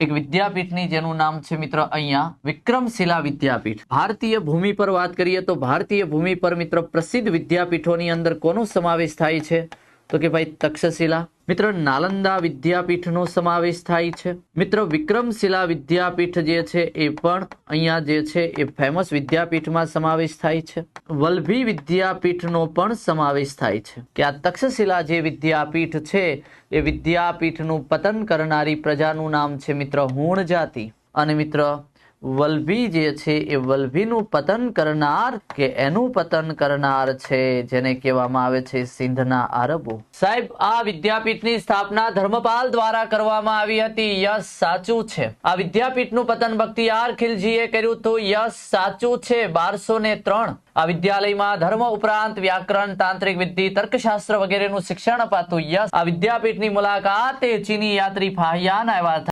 એક વિદ્યાપીઠની જેનું નામ છે મિત્ર અહીંયા વિક્રમશિલા વિદ્યાપીઠ। ભારતીય ભૂમિ પર વાત કરીએ તો ભારતીય ભૂમિ પર મિત્ર પ્રસિદ્ધ વિદ્યાપીઠોની અંદર કોનો સમાવેશ થાય છે તો કે ભાઈ તક્ષશિલા। મિત્ર નાલંદા વિદ્યાપીઠનો સમાવેશ થાય છે। મિત્ર વિક્રમશિલા વિદ્યાપીઠ જે છે એ પણ અહીંયા જે છે એ ફેમસ વિદ્યાપીઠમાં સમાવેશ થાય છે। વલ્લભી વિદ્યાપીઠનો પણ સમાવેશ થાય છે કે આ તક્ષશિલા જે વિદ્યાપીઠ છે એ વિદ્યાપીઠનું પતન કરનારી પ્રજાનું નામ છે મિત્ર હુણ જાતિ। અને મિત્ર વલ્લભી જે છે એ વલ્લભીનું પતન કરનાર કે એનું પતન કરનાર છે જેને કહેવામાં આવે છે સિંધના આરબો। સાહેબ આ વિદ્યાપીઠની સ્થાપના ધર્મપાલ દ્વારા કરવામાં આવી હતી। યસ સાચું છે। આ વિદ્યાપીઠનું પતન બખ્તિયાર ખિલજીએ કર્યું હતું। યસ સાચું છે। 1203 આ વિદ્યાલયમાં ધર્મ ઉપરાંત વ્યાકરણ, તાંત્રિક વિધિ, તર્કશાસ્ત્ર વગેરેનું શિક્ષણ અપાતું। યસ આ વિદ્યાપીઠની મુલાકાતે ચીની યાત્રી ફાહિયાન આવ્યા હતા।